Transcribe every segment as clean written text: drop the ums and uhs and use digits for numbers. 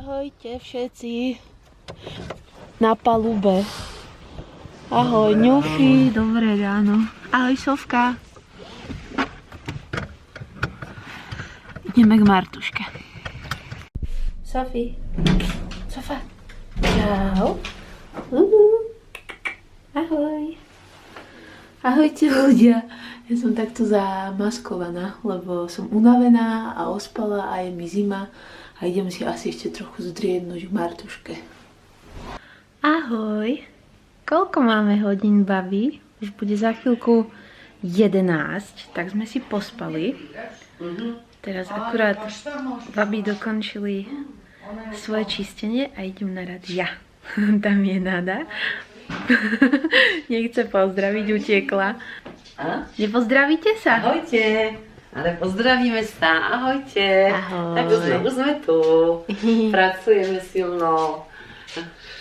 Ahojte všetci na palube. Ahoj ňufi, dobré ráno. Ahoj Sofka. Ideme k Martuške. Sofi. Sofa. Čau. Ahoj. Ahojte ľudia. Ja som takto zamaskovaná, lebo som unavená a ospala a je mi zima. A idem si asi ešte trochu zdriednúť v Martuške. Ahoj! Koľko máme hodín, babi? Už bude za chvíľku 11, tak sme si pospali. Teraz akurát babi dokončili svoje čistenie a idem na rad ja. Tam je Nada. Nechce pozdraviť, utiekla. Nepozdravíte sa? Ahojte! Ale pozdravíme sa, ahojte. Ahoj. Tak znovu sme tu, pracujeme silno.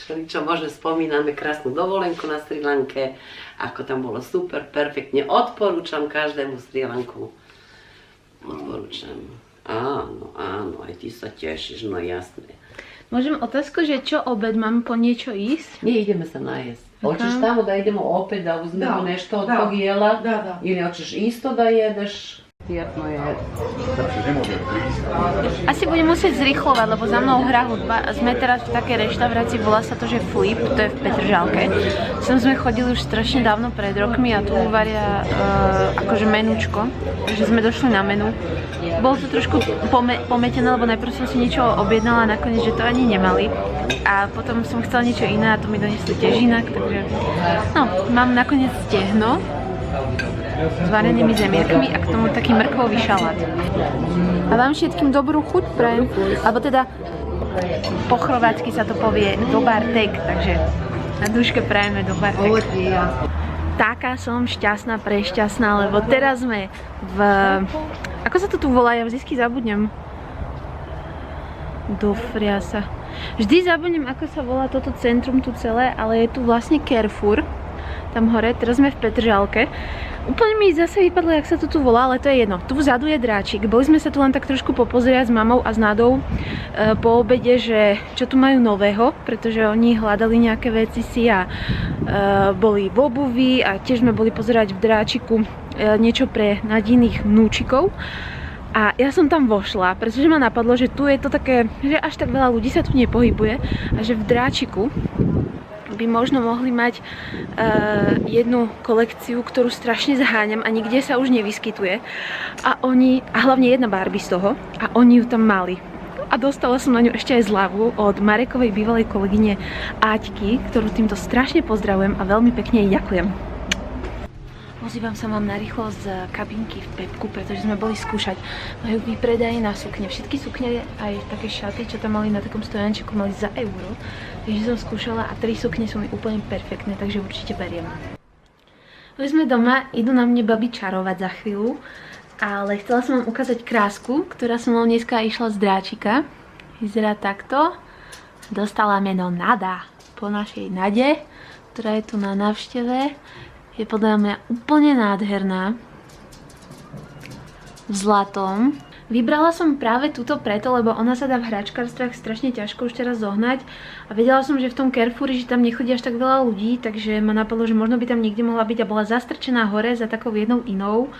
Čo možno spomíname krásnu dovolenku na Srí Lanke, ako tam bolo super, perfektne. Odporúčam každému Srí Lanku. Odporúčam. Áno, áno, aj ty sa tešíš, no jasné. Môžem otázku, že čo obed, mám po niečo ísť? Nie, ideme sa najesť. Hoćeš tamo da idemo opet, da uzmemo nešto od tog jela? Da. Ili hoćeš isto da jedeš? Prijatno je. Asi budem musieť zrýchlovať, lebo za mnou hrá hudba. Sme teraz v takej reštaurácii, volá sa to, že Flip, to je v Petržalke. Sem sme chodili už strašne dávno pred rokmi a tu varia akože menúčko. Takže sme došli na menu. Bolo to trošku pometené, lebo najprv som si niečo objednala a nakoniec, že to ani nemali. A potom som chcela niečo iné a to mi donesli tiež inak, takže... No, mám nakoniec stehno s varenými zemierkami a k tomu taký mrkvový šalát. A vám všetkým dobrú chuť prajem, alebo teda po chorvátsky sa to povie dobar tek, takže na duške prajeme dobar tek. Taká som šťastná, prešťastná, lebo teraz sme v... Ako sa to tu volá? Ja vždycky zabudnem. Dofriasa. Vždy zabudnem, ako sa volá toto centrum tu celé, ale je tu vlastne Carrefour. Tam hore, teraz sme v Petržalke. Úplne mi zase vypadlo, jak sa to tu volá, ale to je jedno. Tu vzadu je dráčik. Boli sme sa tu len tak trošku popozerať s mamou a s Nadou po obede, že čo tu majú nového, pretože oni hľadali nejaké veci si a boli v obuvi a tiež sme boli pozerať v dráčiku niečo pre Nadiných vnúčikov. A ja som tam vošla, pretože ma napadlo, že tu je to také, že až tak veľa ľudí sa tu nepohybuje a že v dráčiku by možno mohli mať jednu kolekciu, ktorú strašne zháňam a nikde sa už nevyskytuje. A hlavne jedna Barbie z toho, a oni ju tam mali. A dostala som na ňu ešte aj zľavu od Marekovej bývalej kolegyne Aťky, ktorú týmto strašne pozdravujem a veľmi pekne jej ďakujem. Ozývam sa vám narýchlo z kabinky v Pepku, pretože sme boli skúšať. Majú výpredaje na sukne. Všetky sukne, aj také šaty, čo tam mali na takom stojančeku, mali za euro. Takže som skúšala a 3 sukne sú mi úplne perfektné, takže určite beriem. Už sme doma, idú na mne babi čarovať za chvíľu, ale chcela som vám ukázať krásku, ktorá som mnou dneska išla z dráčika. Vyzerá takto. Dostala meno Nada po našej Nade, ktorá je tu na návšteve. Je podľa mňa úplne nádherná. V zlatom. Vybrala som práve túto preto, lebo ona sa dá v hračkarstvách strašne ťažko už teraz zohnať. A vedela som, že v tom Carrefouri, že tam nechodí až tak veľa ľudí, takže ma napadlo, že možno by tam niekde mohla byť a bola zastrčená hore za takou jednou inou.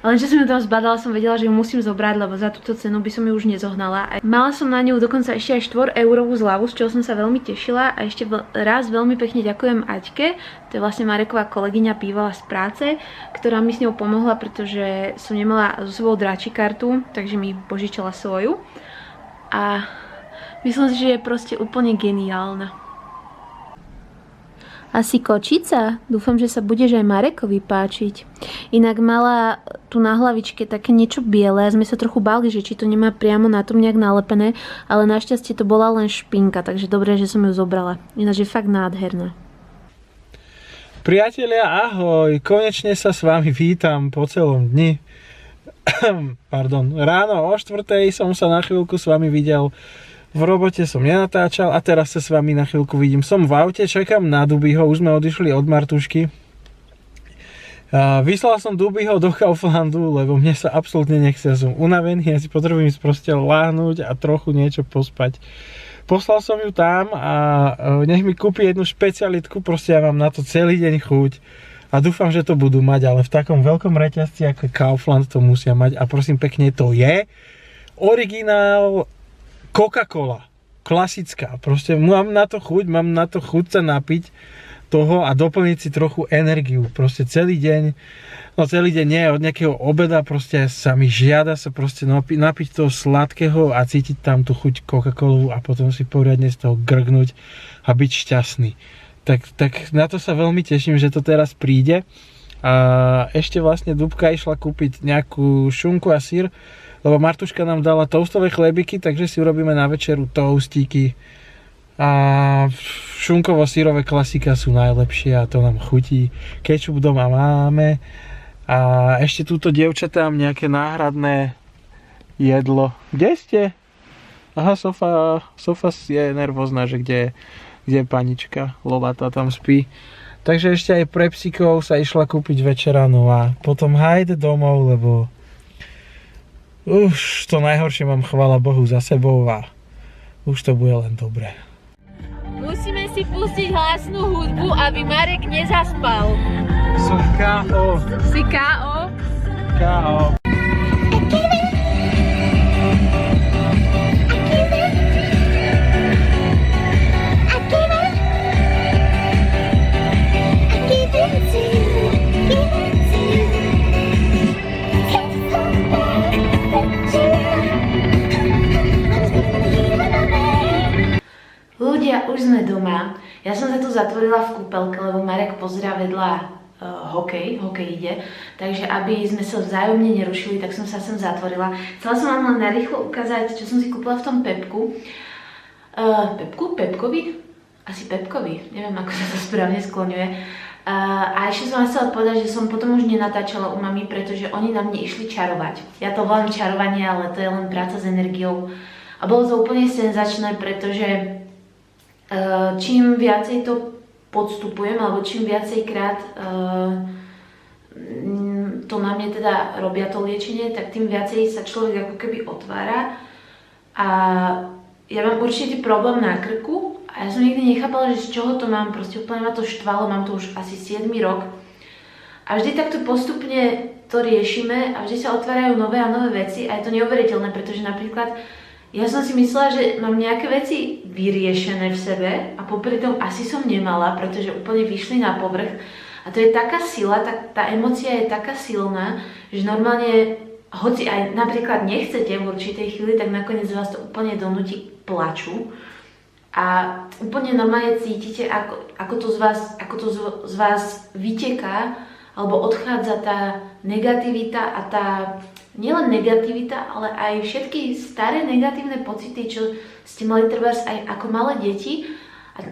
Ale že som ju tam zbadala, som vedela, že ju musím zobrať, lebo za túto cenu by som ju už nezohnala. A mala som na ňu dokonca ešte aj 4-eurovú zľavu, z čoho som sa veľmi tešila. A ešte raz veľmi pekne ďakujem Aťke, to je vlastne Mareková kolegyňa bývalá z práce, ktorá mi s ňou pomohla, pretože som nemala so sebou dráčikartu, takže mi požičala svoju. A myslím si, že je proste úplne geniálna. Asi kočica? Dúfam, že sa budeš aj Marekovi páčiť. Inak mala tu na hlavičke také niečo biele a sme sa trochu báli, že či to nemá priamo na tom nejak nalepené, ale našťastie to bola len špinka, takže dobré, že som ju zobrala. Ináč je fakt nádherná. Priatelia, ahoj! Konečne sa s vami vítam po celom dni. Pardon, ráno o 4:00 som sa na chvíľku s vami videl. V robote som nenatáčal a teraz sa s vami na chvíľku vidím. Som v aute, čakám na Dubiho, už sme odišli od Martušky. Vyslal som Dubiho do Kauflandu, lebo mne sa absolútne nechce. Som unavený, ja si potrebujem ísť proste láhnuť a trochu niečo pospať. Poslal som ju tam a nech mi kúpi jednu špecialitku, proste ja mám na to celý deň chuť. A dúfam, že to budú mať, ale v takom veľkom reťazci ako Kaufland to musia mať. A prosím pekne, to je originál Coca-Cola. Klasická. Proste mám na to chuť sa napiť toho a doplniť si trochu energiu. Proste celý deň nie, od nejakého obeda proste sa mi žiada sa proste napiť toho sladkého a cítiť tam tú chuť Coca-Colu a potom si poriadne z toho grgnúť a byť šťastný. Tak na to sa veľmi teším, že to teraz príde. A ešte vlastne Dúbka išla kúpiť nejakú šunku a syr, lebo Martuška nám dala toastové chlebiky, takže si urobíme na večeru toastíky. A šunkovo-syrové klasika sú najlepšie a to nám chutí. Kečup doma máme. A ešte túto dievčatám nejaké náhradné jedlo. Kde ste? Aha, Sofa je nervózna, že kde je panička, Lolata tam spí. Takže ešte aj pre psíkov sa išla kúpiť večeranu a potom hajde domov, lebo už to najhoršie mám, chvála Bohu, za sebou a už to bude len dobré. Musíme si pustiť hlasnú hudbu, aby Marek nezaspal. Som K.O. Si K.O.? K.O. Ľudia, už sme doma. Ja som sa tu zatvorila v kúpelke, lebo Marek pozerá vedľa hokej ide. Takže aby sme sa vzájomne nerušili, tak som sa sem zatvorila. Chcela som vám len narýchlo ukázať, čo som si kúpila v tom Pepku. Pepkovi? Asi Pepkovi. Neviem, ako sa to správne skloňuje. A ešte som vám chcela povedať, že som potom už nenatáčala u mami, pretože oni na mne išli čarovať. Ja to volám čarovanie, ale to je len práca s energiou. A bolo to úplne senzačné, pretože čím viacej to podstupujem, alebo čím viacej krát to na mne teda robia to liečenie, tak tým viacej sa človek ako keby otvára. A ja mám určitý problém na krku a ja som nikdy nechápala, že z čoho to mám, proste úplne ma to štvalo, mám to už asi 7. rok. A vždy takto postupne to riešime a vždy sa otvárajú nové a nové veci a je to neuveriteľné, pretože napríklad ja som si myslela, že mám nejaké veci vyriešené v sebe a popri tom asi som nemala, pretože úplne vyšli na povrch. A to je taká sila, tá emócia je taká silná, že normálne, hoci aj napríklad nechcete v určitej chvíli, tak nakoniec vás to úplne donúti k plaču. A úplne normálne cítite, ako to z vás vyteká, alebo odchádza tá negativita a tá nielen negativita, ale aj všetky staré negatívne pocity, čo ste mali trebárs aj ako malé deti. A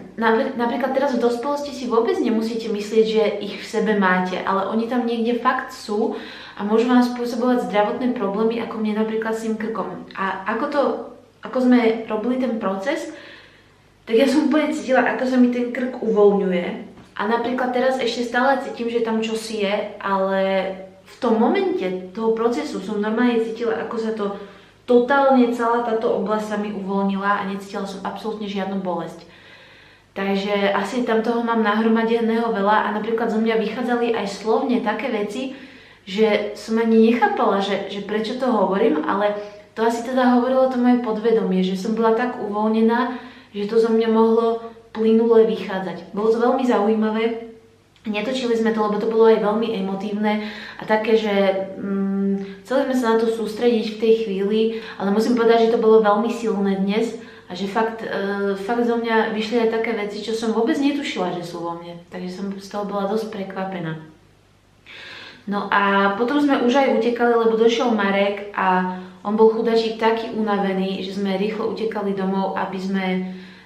napríklad teraz v dospelosti si vôbec nemusíte myslieť, že ich v sebe máte, ale oni tam niekde fakt sú a môžu vám spôsobovať zdravotné problémy, ako mne napríklad s tým krkom. A ako sme robili ten proces, tak ja som úplne cítila, ako sa mi ten krk uvoľňuje. A napríklad teraz ešte stále cítim, že tam čosi je, ale v tom momente toho procesu som normálne cítila, ako sa to totálne celá táto oblasť sa mi uvoľnila a necítila som absolútne žiadnu bolesť. Takže asi tam toho mám nahromadeného veľa a napríklad zo mňa vychádzali aj slovne také veci, že som ani nechápala, že prečo to hovorím, ale to asi teda hovorilo to moje podvedomie, že som bola tak uvoľnená, že to zo mňa mohlo plynule vychádzať. Bolo to veľmi zaujímavé. Netočili sme to, lebo to bolo aj veľmi emotívne a také, že chceli sme sa na to sústrediť v tej chvíli, ale musím povedať, že to bolo veľmi silné dnes a že fakt zo mňa vyšli aj také veci, čo som vôbec netušila, že sú vo mne. Takže som z toho bola dosť prekvapená. No a potom sme už aj utekali, lebo došiel Marek a on bol chudačík taký unavený, že sme rýchlo utekali domov, aby sme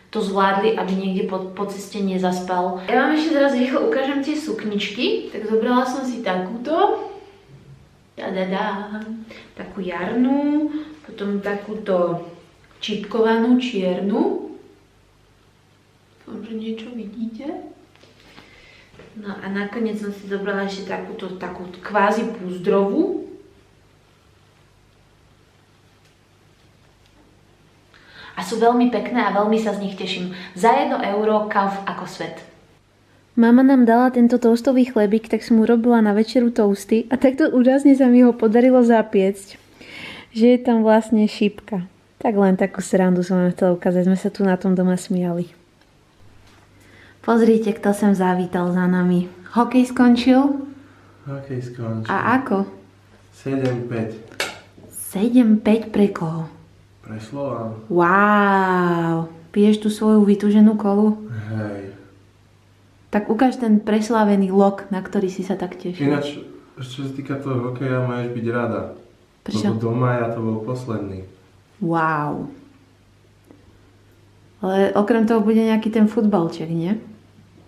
to zvládli, aby niekde po ceste nezaspal. Ja vám ešte teraz rýchlo ukážem tie sukničky. Tak zobrala som si takúto. Takú jarnú, potom takúto čipkovanú čiernu. Dúfam, že niečo vidíte. No a nakoniec som si zobrala ešte takú kvázi púzdrovú. A sú veľmi pekné a veľmi sa z nich teším. Za 1 euro kav ako svet. Mama nám dala tento toastový chlebík, tak som urobila na večeru toasty a takto úžasne sa mi ho podarilo zapiecť, že je tam vlastne šípka. Tak len takú srandu som vám chcela ukázať, sme sa tu na tom doma smiali. Pozrite, kto sem zavítal za nami. Hokej skončil? Hokej skončil. A ako? 7-5. 7-5 pre koho? Pre Slován. Wow, piješ tú svoju vytúženú kolu? Hej. Tak ukáž ten preslávený lok, na ktorý si sa tak tešil. Ináč, čo sa týka toho hokeja, máš byť rada. Prečo? Lebo do mája to bol posledný. Wow. Ale okrem toho bude nejaký ten futbalček, nie?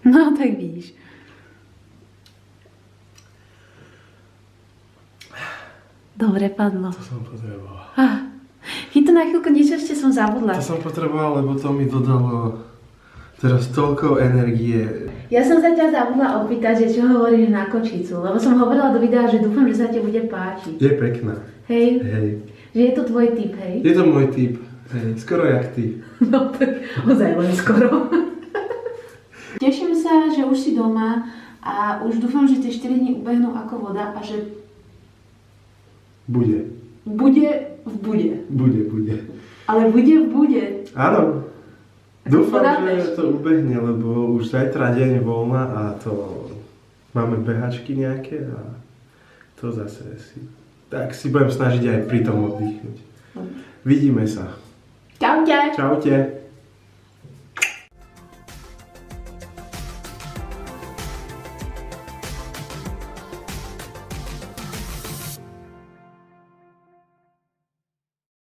No, tak vidíš. Dobre padlo. To som potreboval. Chyť to na chvíľku, niečo ešte som zabudla. To som potreboval, lebo to mi dodalo teraz toľko energie. Ja som sa ťa zabudla opýtať, že čo hovoríš na kočicu, lebo som hovorila do videa, že dúfam, že sa ti bude páčiť. Je pekná. Hej? Hej. Že je to tvoj typ, hej? Je to môj typ. Hej. Skoro jak ty. No tak ozaj len skoro. Teším sa, že už si doma a už dúfam, že tie 4 dni ubehnú ako voda a že Bude. bude v bude. Bude. Ale bude v bude. Áno. Ako Dúfam, Budapešť. že to ubehne, lebo už zajtra deň voľna a to máme behačky nejaké a to zase si... Tak si budem snažiť aj pri tom oddychnúť. Vidíme sa. Čaute. Čaute.